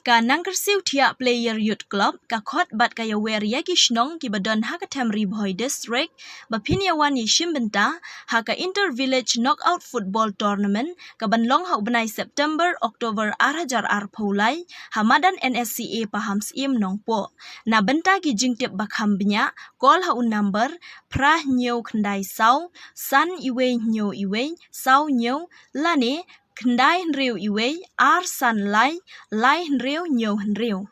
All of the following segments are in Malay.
Ka nangkersiw tiak player youth club ka khot bat kaya wer yaki shnong ki badon haka Temri Boy district bapinyawan yishim benta haka inter village knockout football tournament ka banlong hau benai September Oktober arhajar arpulai hamadan NSCA paham sim nongpo na benta ki jingtip bakham benya call hau number prah nyau khandai sau san iwe nyau iwe sau nyau lane Kendai Hnriu Iwe, Ar San Lai, Lai Hnriu Nyo Hnriu.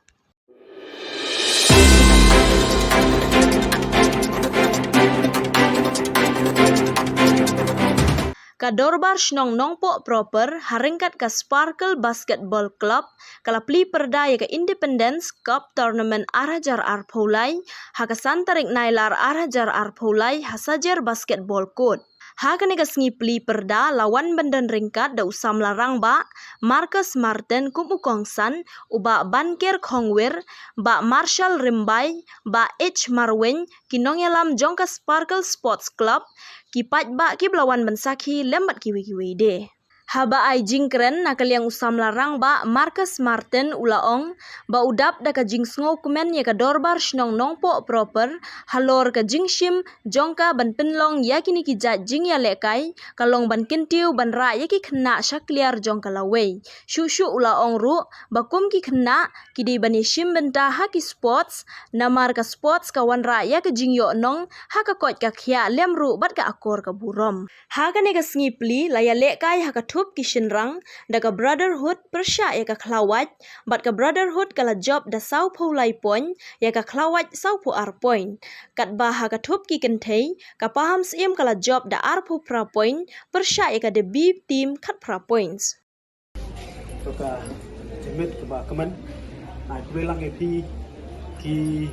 Kadorbar Shnong Nongpo proper haringkat ka Sparkle Basketball Club kalapli perdaya ke Independence Cup Tournament Arhajar Arpulai haka santarik nailar Arhajar Arpulai hasajar basketball court. Hakane kasngi pli perda lawan bandan ringkat da usam larang ba Marcus Martin kumukongsan uba Banker Khongwer ba Marshall Rimbai ba H Marwen kinongelam jongka Sparkle Sports Club kipat ba ki belawan bensaki lembat kiwi-kiwi de. Haba ai jingkren nakaliang usam larang ba Marcus Martin ulaong ba udap da ka jingsngo kumen ya ka dorbar shnong nongpo proper halor ka jingshim jongka ban penlong yakini ki jat jing ya lekai kalong ban kentiu ban ra yaki khna shakliar jongka lawei shushu ulaong ru ba kum ki khna kidi bani shim benta haki sports namar ka sports ka wan ra ya ka jingyo nong haka kot ka khya lem ru bat ka akor ka burom haka ne ka snipli laya lekai haka tup kishin rang da ka brotherhood persya ya ka klawat bat ka brotherhood kala job da sau pulai point ya ka klawat sau pu ar point kat ba ha ka thup ki kenthei ka paham sim kala job da ar pu pra point persya ya ka de b team khat pra points to ka jemet ka ba kaman na kwelang epi ki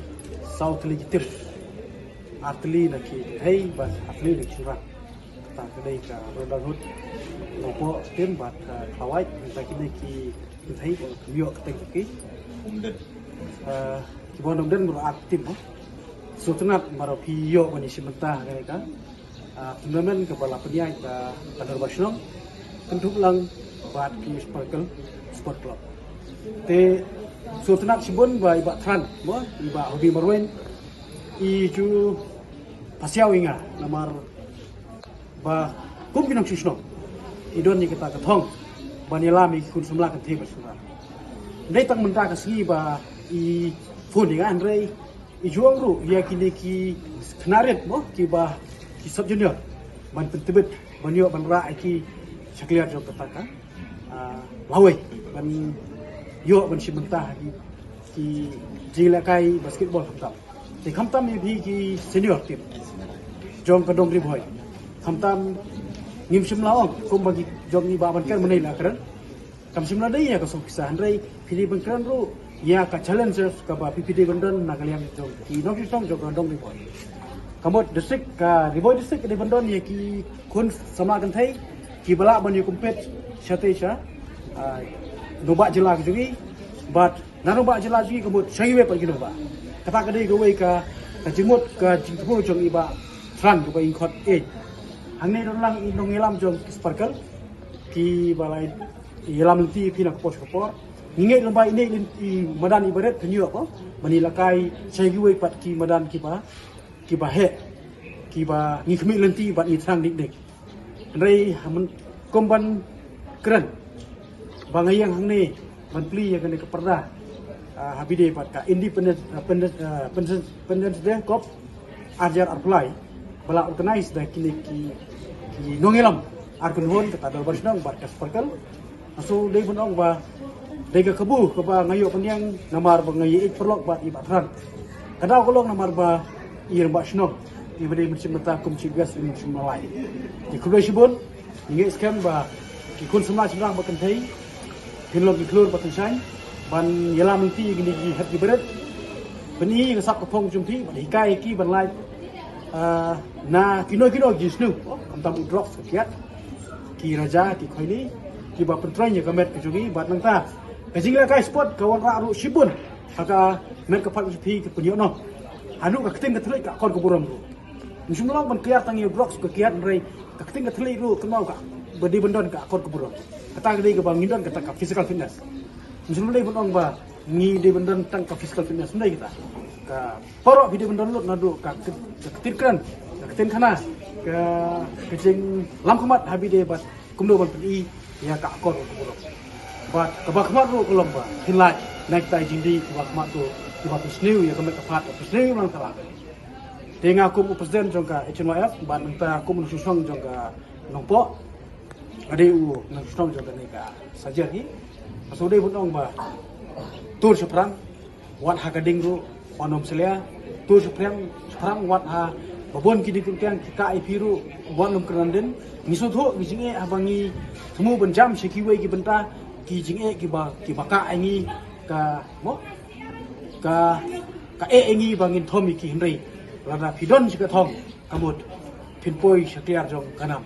sau tli kitir atli na ki hei ba atli ni chura ta ka dei ka brotherhood Nopo tim bat kawai kita kini ki thấy nhiều cái cái kibon đồng bro aktif so tenat maro piyo bani simenta cái ka tournament ke bala peniai ka kadar basnong kentuk lang bat ki Sparkle Sport Club te so tenat sibon ba iba tran mo iba hobi marwen I ju pasiaw inga namar ba kum kinang sisno idon ni kita kathong banilami kun semla kan theba sura dei tang menta ka sli ba I phone ga andre I juang ru ya kini ki knaret mo ki ba ki sub junior ban pentebet banyo ban ra ki sakliat jo kata ka lawe ban yo ban simenta ki jila kai basketball khamtam te khamtam ni bhi ki senior team jong ka dongri boy khamtam ngim sim laong kum bagi jom ni ba ban kan menai la kran kam sim la dei ya ka so kisah andrei pili ban kran ru ya ka challengers ka ba PPD bandon na kalian jom ki no ki song jog dong ni boy kamot district ka riboy district de bandon ya ki kun sama kan thai ki bala ban yu compete chate cha do ba jela jugi but nanu ba jela jugi kamot sai we pa ki do ba kata ka dei go we ka jimot ka jingpo jong iba tran ko ba in khot e Hangni lang inong ilam jong Sparkle ki balai ilam ti pina pos kopor ngingai lembai ini madan ibarat penyu apa mani lakai sayui pat ki madan ki ba he ki ba ngi khmi lenti bat ni thang dik dik rei man komban keren bangayang hangni man pli ya kene keperda habide pat ka independent de kop ajar apply bala organize da kini ki nongelam arkun hon kata dal barsnang bat ka Sparkle so dei bunong ba dei ka kabu ka ba ngayo panyang namar ba ngayi ik perlok bat iba tran kadau kolong namar ba ir ba shnok ibade musim mata kum cigas in sumalai di kulai sibon ngi scam ba ki kun semla semrang ba kan thei hinlok ki klur ba kan sai ban yelam ti gini ki hat ki beret bani ka sak ka phong jumthi ba hikai ki ban lai na kino gisnu kamtam drop sekiat ki raja ki khoini ki ba pentranya kamet kejugi bat nangta kajingla kai sport kawan ra ru sibun haka met ka phat pi ke punyo no anu ka keting ka thlai ka kon ko buram ru musumlang ban kiat tangi drops ka kiat rei ka keting ka thlai ru kemau ka bedi bendon ka kon ko buram kata gede ka bang indon kata ka physical fitness musumlai bunong ba ngi di bendan tang ka fiscal fitness ndai kita ka porok video bendan lut nadu ka ketirkan ka ketin khana ka kejing lam khamat habi de bat kumdo ban pi ya ka akor ko bolok bat ka ba khamat ru ko lomba hilai naik tai jindi ka ba khamat tu ki ba snew ya ka mek fat snew lang tala tenga aku presiden jongka HNYF ban enta aku menusung jongka nongpo ade u menusung jongka nika saja ni pasode bunong ba tur seprang wat ha gading ru onom selia tur seprang wat ha babon kidi tiang ka ipiru wanum keranden miso tho bijinge abangi temu benjam sekiwe ki benta ki jinge ki ba ka angi ka mo ka engi bangin thomi ki hindai lada pidon jika thong kamut pinpoi setiar jong kanam